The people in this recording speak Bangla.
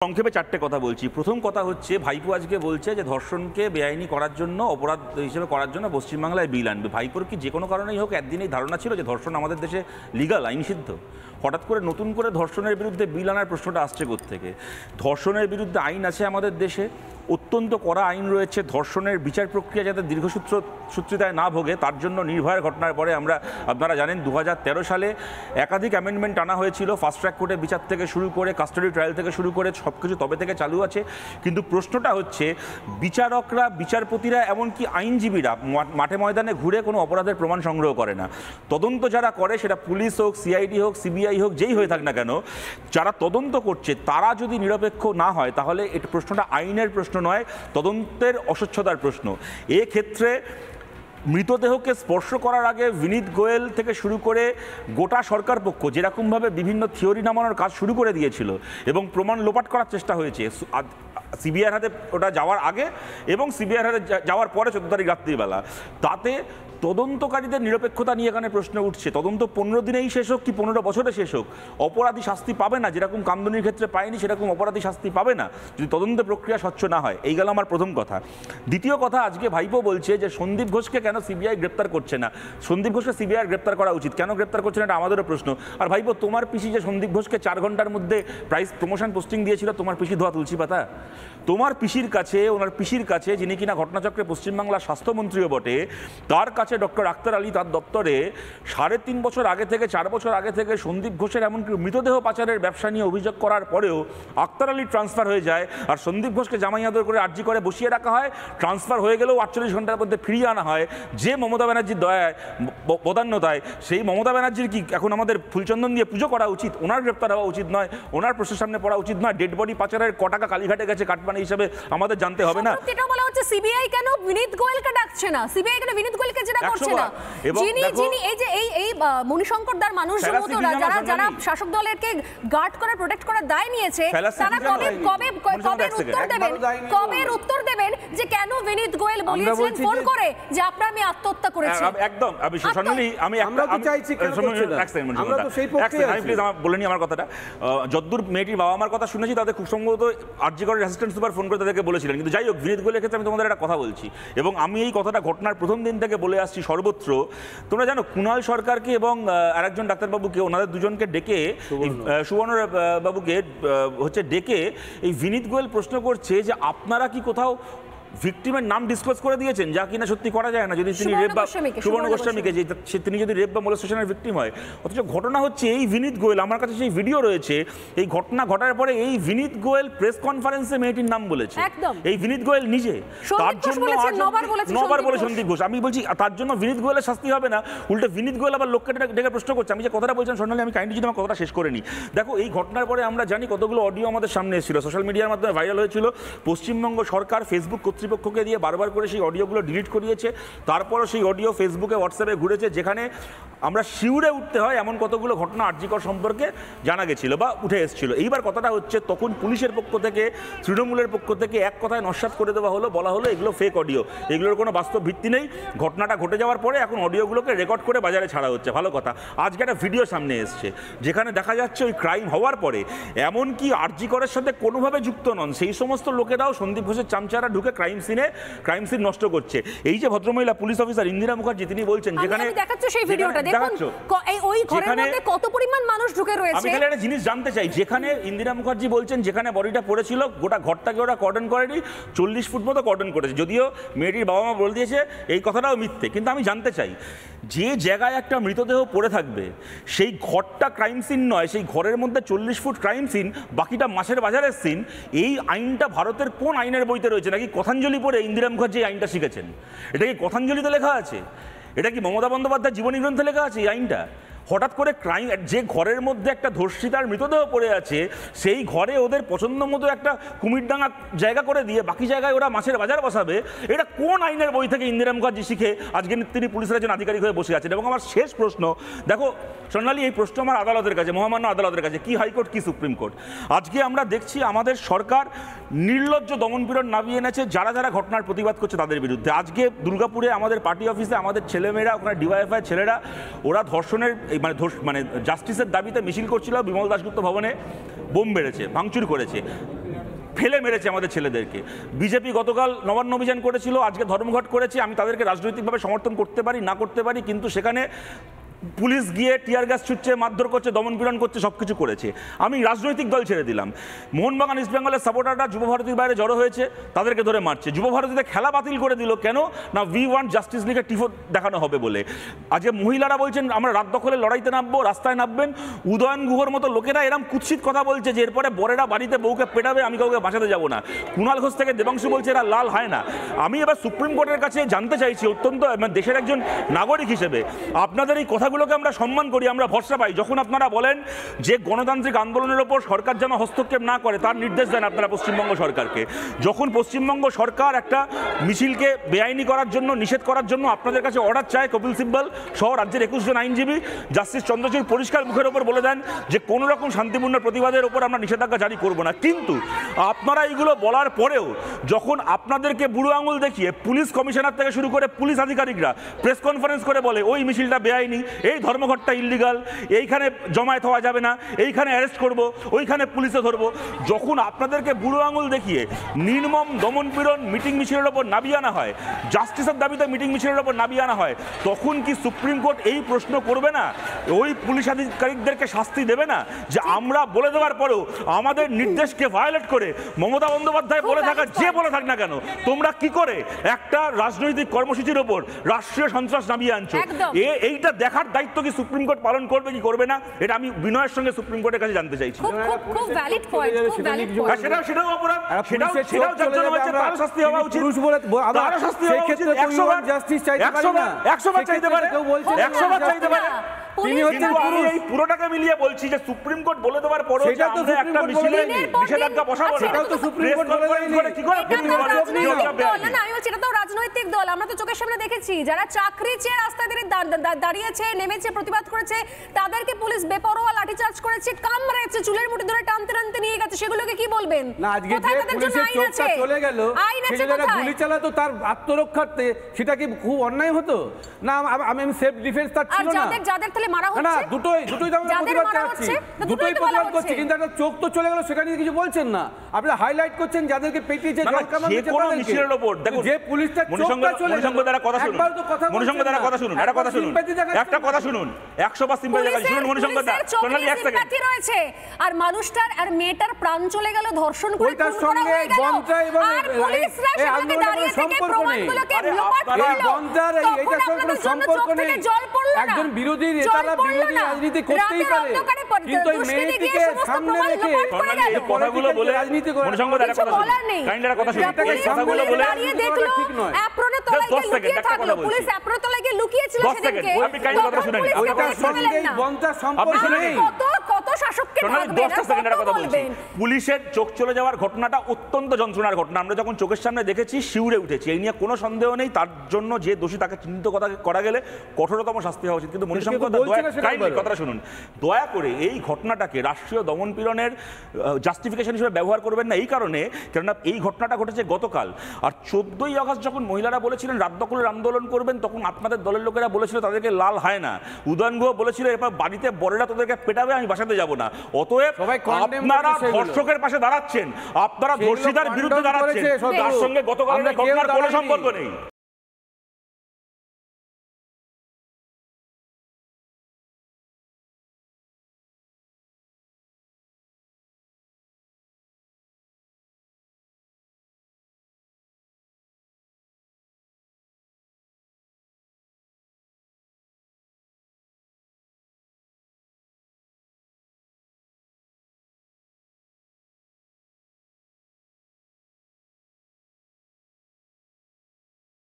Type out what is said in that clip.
সংক্ষেপে চারটে কথা বলছি। প্রথম কথা হচ্ছে, ভাইপো আজকে বলছে যে ধর্ষণকে বেআইনি করার জন্য, অপরাধ হিসেবে করার জন্য পশ্চিমবাংলায় বিল আনবে। ভাইপোর কি যে কোনো কারণেই হোক একদিন এই ধারণা ছিল যে ধর্ষণ আমাদের দেশে লিগাল, আইনসিদ্ধ? হঠাৎ করে নতুন করে ধর্ষণের বিরুদ্ধে বিল আনার প্রশ্নটা আসছে কোত্থেকে? ধর্ষণের বিরুদ্ধে আইন আছে আমাদের দেশে, অত্যন্ত কড়া আইন রয়েছে। ধর্ষণের বিচার প্রক্রিয়া যাতে দীর্ঘসূত্রিতায় না ভোগে তার জন্য নির্ভয়ার ঘটনার পরে আপনারা জানেন 2013 সালে একাধিক অ্যামেন্ডমেন্ট আনা হয়েছিল। ফাস্ট ট্র্যাক কোর্টে বিচার থেকে শুরু করে, কাস্টাডি ট্রায়াল থেকে শুরু করে সব কিছু তবে থেকে চালু আছে। কিন্তু প্রশ্নটা হচ্ছে, বিচারকরা, বিচারপতিরা, এমনকি আইনজীবীরা মাঠে ময়দানে ঘুরে কোনো অপরাধের প্রমাণ সংগ্রহ করে না। তদন্ত যারা করে, সেটা পুলিশ হোক, সিআইডি হোক, সিবিআই হোক, যেই হয়ে থাক না কেন, যারা তদন্ত করছে তারা যদি নিরপেক্ষ না হয় তাহলে এটা প্রশ্নটা আইনের প্রশ্ন নয়, তদন্তের অস্বচ্ছতার প্রশ্ন। এক্ষেত্রে মৃতদেহকে স্পর্শ করার আগে বিনীত গোয়েল থেকে শুরু করে গোটা সরকার পক্ষ যেরকমভাবে বিভিন্ন থিওরি নামানোর কাজ শুরু করে দিয়েছিল এবং প্রমাণ লোপাট করার চেষ্টা হয়েছে সিবিআইয়ের হাতে ওটা যাওয়ার আগে এবং সিবিআইয়ের হাতে যাওয়ার পরে 14 তারিখ রাত্রিবেলা, তাতে তদন্তকারীদের নিরপেক্ষতা নিয়ে এখানে প্রশ্ন উঠছে। তদন্ত 15 দিনেই শেষ হোক কি 15 বছরে শেষ হোক, অপরাধী শাস্তি পাবে না। যেরকম কামদুনির ক্ষেত্রে পায়নি সেরকম অপরাধী শাস্তি পাবে না যদি তদন্ত প্রক্রিয়া স্বচ্ছ না হয়। এই গেল আমার প্রথম কথা। দ্বিতীয় কথা, আজকে ভাইপো বলছে যে সন্দীপ ঘোষকে কেন সিবিআই গ্রেপ্তার করছে না। সন্দীপ ঘোষকে সিবিআই গ্রেপ্তার করা উচিত, কেন গ্রেপ্তার করছে না এটা আমাদেরও প্রশ্ন। আর ভাইপো, তোমার পিসি যে সন্দীপ ঘোষকে 4 ঘন্টার মধ্যে প্রাইস প্রমোশন পোস্টিং দিয়েছিল, তোমার পিসি ধোয়া তুলসী পাতা? তোমার পিসির কাছে, ওনার পিসির কাছে, যিনি কিনা ঘটনাচক্রে পশ্চিমবাংলার স্বাস্থ্যমন্ত্রীও বটে, তার কাছে ডক্টর আক্তার আলী তার দপ্তরে 3.5 বছর আগে থেকে 4 বছর আগে থেকে সন্দীপ ঘোষের এমনকি মৃতদেহ পাচারের ব্যবসা নিয়ে অভিযোগ করার পরেও আক্তার আলী ট্রান্সফার হয়ে যায় আর সন্দীপ ঘোষকে জামাই আদর করে আর্জি করে বসিয়ে রাখা হয়। ট্রান্সফার হয়ে গেলেও 48 ঘন্টার মধ্যে ফিরিয়ে আনা হয়। যে মমতা ব্যানার্জির দয়ায়, বদান্যতায়, সেই মমতা ব্যানার্জির কি এখন আমাদের ফুলচন্দন দিয়ে পুজো করা উচিত? ওনার গ্রেপ্তার হওয়া উচিত নয়, ওনার প্রশ্নের সামনে পড়া উচিত নয়? ডেড বডি পাচারের ক টাকা কালীঘাটে গেছে কাটমানি হিসেবে আমাদের জানতে হবে না? এটা বলা হচ্ছে সিবিআই কেন বিনীত গোয়েলকে ডাকছে না, সিবিআই কেন বিনীত গোয়েলকে যেটা করছে না? যিনি এই মণিশঙ্কর দার মানুষজন মতো যারা শাসক দলেরকে গার্ড করার, প্রোটেক্ট করার দায় নিয়েছে, তারা কবে উত্তর দেবেন যে কেন বিনীত গোয়েল বলেছিলেন ফোন করে যে আপনার আমি আত্মহত্যা করেছি? একদম আমরা তো চাইছি, আমরা তো সেই পক্ষে আছি। প্লিজ বলেনি আমার কথাটা। যদ্দূর মেয়েটির বাবা মার কথা শুনেছি, তাদের খুব সম্ভবত আরজি করের অ্যাসিস্ট্যান্ট সুপার ফোন করে তাদেরকে বলেছিলেন। কিন্তু যাই হোক, বিনীত গোয়েলের ক্ষেত্রে আমি তোমাদের একটা কথা বলছি এবং আমি এই কথাটা ঘটনার প্রথম দিন থেকে বলে আসছি সর্বত্র। তোমরা জানো, কুণাল সরকারকে এবং আরেকজন ডাক্তারবাবুকে, ওনাদের দুজনকে ডেকে, সুবর্ণ বাবুকে হচ্ছে ডেকে এই বিনীত গোয়েল প্রশ্ন করছে যে আপনারা কি কোথাও ভিকটিমের নাম ডিসক্লোজ করে দিয়েছেন, যা কিনা সত্যি করা যায় না যদি তিনি রেপ বা সুবর্ণ গোস্বামীকে, যে তিনি যদি রেপ বা মোলেস্টেশনের ভিকটিম হয়। অথচ ঘটনা হচ্ছে এই বিনীত গোয়েল, আমার কাছে সেই ভিডিও রয়েছে, এই ঘটনা ঘটার পরে এই বিনীত গোয়েল প্রেস কনফারেন্সে মেয়েটির নাম বলেছে, এই বিনীত গোয়েল নিজে। তার জন্য নবার বলে সন্দীপ ঘোষ। আমি বলছি তার জন্য বিনীত গোয়েলের শাস্তি হবে না, উল্টে বিনীত গোয়েল আবার লোককে ডেকে প্রশ্ন করছে। আমি যে কথাটা বলছিলাম স্বর্ণালী, আমি কাইন্ডলি যদি আমার কথাটা শেষ করে নিই। দেখো, এই ঘটনার পরে আমরা জানি কতগুলো অডিও আমাদের সামনে এসেছিল, সোশ্যাল মিডিয়ার মাধ্যমে ভাইরাল হয়েছিল। পশ্চিমবঙ্গ সরকার ফেসবুক কর্তৃপক্ষকে দিয়ে বারবার করে সেই অডিওগুলো ডিলিট করিয়েছে। তারপরও সেই অডিও ফেসবুকে, হোয়াটসঅ্যাপে ঘুরেছে, যেখানে আমরা শিউরে উঠতে হয় এমন কতগুলো ঘটনা আরজিকর সম্পর্কে জানা গেছিল বা উঠে এসেছিল। এইবার কথাটা হচ্ছে, তখন পুলিশের পক্ষ থেকে, তৃণমূলের পক্ষ থেকে এক কথায় নস্যাৎ করে দেওয়া হলো, বলা হলো এগুলো ফেক অডিও, এগুলোর কোনো বাস্তব ভিত্তি নেই। ঘটনাটা ঘটে যাওয়ার পরে এখন অডিওগুলোকে রেকর্ড করে বাজারে ছাড়া হচ্ছে। ভালো কথা, আজকে একটা ভিডিও সামনে এসছে যেখানে দেখা যাচ্ছে ওই ক্রাইম হওয়ার পরে এমনকি আরজিকরের সাথে কোনোভাবে যুক্ত নন সেই সমস্ত লোকেরাও সন্দীপ ঘোষের চামচারা ঢুকে ক্রাইম সিন নষ্ট করছে। এই যে ভদ্রমহিলা পুলিশ অফিসার ইন্দিরা মুখার্জি, তিনি বলছেন, যেখানে দেখাচ্ছ সেই ভিডিওটা দেখুন, ওই ঘরের মধ্যে কত পরিমাণ মানুষ ঢুকে রয়েছে। আমি তাহলে একটা জিনিস জানতে চাই, যেখানে ইন্দিরা মুখার্জি বলছেন যেখানে বডিটা পড়েছিল গোটা ঘরটাকে ওরা কর্ডন করেনি, 40 ফুট মতো কর্ডন করেছে। যদিও মেয়েটির বাবা মা বলে দিয়েছে এই কথাটাও মিথ্যে, কিন্তু আমি জানতে চাই, যে জায়গায় একটা মৃতদেহ পড়ে থাকবে সেই ঘরটা ক্রাইম সিন নয়, সেই ঘরের মধ্যে 40 ফুট ক্রাইম সিন, বাকিটা মাছের বাজারের সিন। এই আইনটা ভারতের কোন আইনের বইতে রয়েছে? নাকি কথাঞ্জলি পড়ে ইন্দিরা মুখার্জি এই আইনটা শিখেছেন? এটা কি কথাঞ্জলিতে লেখা আছে? এটা কি মমতা বন্দ্যোপাধ্যায় জীবনী গ্রন্থে লেখা আছে এই আইনটা? হঠাৎ করে ক্রাইম, যে ঘরের মধ্যে একটা ধর্ষিতার মৃতদেহ পড়ে আছে সেই ঘরে ওদের পছন্দ মতো একটা কুমিরডাঙ্গা জায়গা করে দিয়ে বাকি জায়গায় ওরা মাছের বাজার বসাবে, এটা কোন আইনের বই থেকে ইন্দিরা মুখার্জি শিখে আজকে তিনি পুলিশের একজন আধিকারিক হয়ে বসে আছেন? এবং আমার শেষ প্রশ্ন, দেখো সোনালী, এই প্রশ্ন আমার আদালতের কাছে, মহামান্য আদালতের কাছে, কি হাইকোর্ট কি সুপ্রিম কোর্ট। আজকে আমরা দেখছি আমাদের সরকার নির্লজ্জ দমনপীড়ন নামিয়ে এনেছে যারা যারা ঘটনার প্রতিবাদ করছে তাদের বিরুদ্ধে। আজকে দুর্গাপুরে আমাদের পার্টি অফিসে আমাদের ছেলেমেয়েরা, ওখানে ডিওয়াইএফআই ছেলেরা, ওরা ধর্ষণের জাস্টিসের দাবিতে মিছিল করছিল, বিমল দাশগুপ্ত ভবনে বোম বেড়েছে, ভাঙচুর করেছে। ফেলে মেরেছে আমাদের ছেলেদেরকে। বিজেপি গতকাল নবান্ন অভিযান করেছিল, আজকে ধর্মঘট করেছে। আমি তাদেরকে রাজনৈতিকভাবে সমর্থন করতে পারি না করতে পারি, কিন্তু সেখানে পুলিশ গিয়ে টিয়ার গ্যাস ছুটছে, মারধর করছে, দমনপীড়ন করছে, সবকিছু করেছে। আমি রাজনৈতিক দল ছেড়ে দিলাম, মোহনবাগান ইস্ট বেঙ্গলের সাপোর্টাররা যুব ভারতীর বাইরে জড়ো হয়েছে, তাদেরকে ধরে মারছে। যুব ভারতীতে খেলা বাতিল করে দিল কেন? না উই ওয়ান্ট জাস্টিস লিগের টিফো দেখানো হবে বলে। আজকে মহিলারা বলছেন আমরা রাত দখলের লড়াইতে নামবো, রাস্তায় নামবেন। উদয়ন গুহর মতো লোকেরা এরম কুৎসিত কথা বলছে যে এরপরে বরেরা বাড়িতে বউকে পেটাবে, আমি কাউকে বাঁচাতে যাবো না। কুণাল ঘোষ থেকে দেবাংশু বলছে এরা লাল হয় না। আমি এবার সুপ্রিম কোর্টের কাছে জানতে চাইছি, অত্যন্ত দেশের একজন নাগরিক হিসেবে, আপনাদের এই কথাগুলোকে আমরা সম্মান করি, আমরা ভরসা পাই। যখন আপনারা বলেন যে গণতান্ত্রিক আন্দোলনের ওপর সরকার যেন হস্তক্ষেপ না করে তার নির্দেশ দেন আপনারা পশ্চিমবঙ্গ সরকারকে, যখন পশ্চিমবঙ্গ সরকার একটা মিছিলকে বেআইনি করার জন্য, নিষেধ করার জন্য আপনাদের কাছে অর্ডার চায়, কপিল সিব্বল সহ রাজ্যের 21 জন আইনজীবী, জাস্টিস চন্দ্রচূড় পরিষ্কার মুখের ওপর বলে দেন যে কোনো রকম শান্তিপূর্ণ প্রতিবাদের ওপর আমরা নিষেধাজ্ঞা জারি করব না। কিন্তু আপনারা এইগুলো বলার পরেও যখন আপনাদেরকে বুড়ো আঙুল দেখিয়ে পুলিশ কমিশনার থেকে শুরু করে পুলিশ আধিকারিকরা প্রেস কনফারেন্স করে বলে ওই মিছিলটা বেআইনি, এই ধর্মঘটটা ইল্লিগাল, এইখানে জমায়েত হওয়া যাবে না, এইখানে অ্যারেস্ট করব, ওইখানে পুলিশে ধরবো, যখন আপনাদেরকে বুড়ো আঙুল দেখিয়ে নির্মম দমনপীড়ন মিটিং মিছিলের ওপর নামিয়ে আনা হয়, জাস্টিসের দাবিতে মিটিং মিছিলের ওপর নামিয়ে আনা হয়, তখন কি সুপ্রিম কোর্ট এই প্রশ্ন করবে না, ওই পুলিশ আধিকারিকদেরকে শাস্তি দেবে না যে আমরা বলে দেওয়ার পরেও আমাদের নির্দেশকে ভায়োলেট করে মমতা বন্দ্যোপাধ্যায় বলে থাকা যে বলে থাক না কেন তোমরা কি করে একটা রাজনৈতিক কর্মসূচির ওপর রাষ্ট্রীয় সন্ত্রাস নামিয়ে আনছো? এইটা দেখার দায়িত্ব কি সুপ্রিম কোর্ট পালন করবে কি করবে না, এটা আমি বিনয়ের সঙ্গে সুপ্রিম কোর্টের কাছে জানতে চাইছি। খুব ভ্যালিড পয়েন্ট, খুব ভ্যালিড পয়েন্ট। সেটাও অপরাধ, সেটাও যার জন্য হয়েছে তার শাস্তি হওয়া উচিত, তার শাস্তি হওয়া উচিত। 100 বার জাস্টিস চাইতে পারি না, 100 বার চাইতে পারে, 100 বার চাইতে পারে। তিনি হচ্ছেন পুরুষ। এই পুরোটাকে মিলিয়ে বলছি যে সুপ্রিম কোর্ট বলে দেওয়ার পরও যে আমরা একটা মিছিলে নিষেধাজ্ঞা বসাবো না, সেটাও তো সুপ্রিম কোর্ট বলে দেয়নি। কি করে না, আমি বলছি এটা তো রাজনৈতিক দল, আমরা তো চোখের সামনে দেখেছি যারা চাকরি চেয়ে রাস্তায় দাঁড়িয়েছে, নেমেছে, প্রতিবাদ করেছে, তাদেরকে পুলিশ বেপরোয়া লাঠিচার্জ করেছে, কামড়েছে, চুলের মুঠি ধরে টানতে টানতে নিয়ে গেছে, সেগুলোকে কি বলবেন? না, আজকে যে পুলিশের চোখটা চলে গেল, সে যারা গুলি চালাতো তার আত্মরক্ষার্থে, সেটা কি খুব অন্যায় হতো না? আমি সেলফ ডিফেন্স তার ছিল না। যাদের তাহলে মারা হচ্ছে না, দুটোই আমরা প্রতিবাদ করছি, দুটোই প্রতিবাদ করছি, কিন্তু একটা চোখ তো চলে গেল, সেখানে কিছু বলছেন না। আপনি হাইলাইট করছেন যাদেরকে পেটিয়েছে, যে পুলিশটা চোখটা চলে গেল। একবার তো কথা শুনুন, একটা কথা শুনুন, 100 বার সিম্প্যাথি শুনুন। মণিশঙ্কর দা সোনালি এক সেকেন্ড রয়েছে, আর মানুষটার আর মেয়েটার প্রাণ চলে গেল, ধর্ষণ করে ওইটার সঙ্গে বনটা এবং এই আন্দোলনের সম্পর্ক নেই। বনটার এইটার সঙ্গে কোনো সম্পর্ক নেই। একজন বিরোধী নেতারা বিরোধী রাজনীতি করতেই পারে, কিন্তু এই মেয়েটিকে সামনে রেখে এই কথাগুলো বলে রাজনীতি করে মণিশঙ্কর দা একটা কথা শুনুন, কাইন্ডলি একটা কথা শুনুন, এই কথাগুলো বলে দেখলো অ্যাপ্রনের তলায় লুকিয়ে থাকলো, পুলিশ অ্যাপ্রনের তলায় লুকিয়ে ছিল সেদিনকে। আপনি কাইন্ডলি কথা শুনেন, ওইটার সঙ্গে এই বনটার সম্পর্ক নেই। কত শাসককে ভাগবে, 10 সেকেন্ডের কথা বলছি। পুলিশের চোখ চলে যাওয়ার ঘটনাটা অত্যন্ত যন্ত্রণার ঘটনা, আমরা যখন চোখের সামনে দেখেছি শিউরে উঠেছি, এই নিয়ে কোনো সন্দেহ নেই। তার জন্য যে দোষী তাকে চিহ্নিত করা গেলে কঠোরতম শাস্তি হওয়া উচিত। কিন্তু মণিশঙ্কর দা কথাটা শুনুন, দয়া করে এই ঘটনাটাকে রাষ্ট্রীয় দমনপীড়নের জাস্টিফিকেশন হিসেবে ব্যবহার করবেন না। এই কারণে, কেননা এই ঘটনাটা ঘটেছে গতকাল, আর 14ই আগস্ট যখন মহিলারা বলেছিলেন রাত দখলের আন্দোলন করবেন, তখন আপনাদের দলের লোকেরা বলেছিল তাদেরকে লাল হয় না। উদয়ন গুহ বলেছিল এরপর বাড়িতে বরেরা তোদেরকে পেটাবে, আমি বাসাতে যাব না। অতএব আপনারা ধর্ষকের পাশে দাঁড়াচ্ছেন, আপনারা ধর্ষিতার বিরুদ্ধে দাঁড়াচ্ছেন, তার সঙ্গে গতকালের ঘটনার কোনো সম্পর্ক নেই।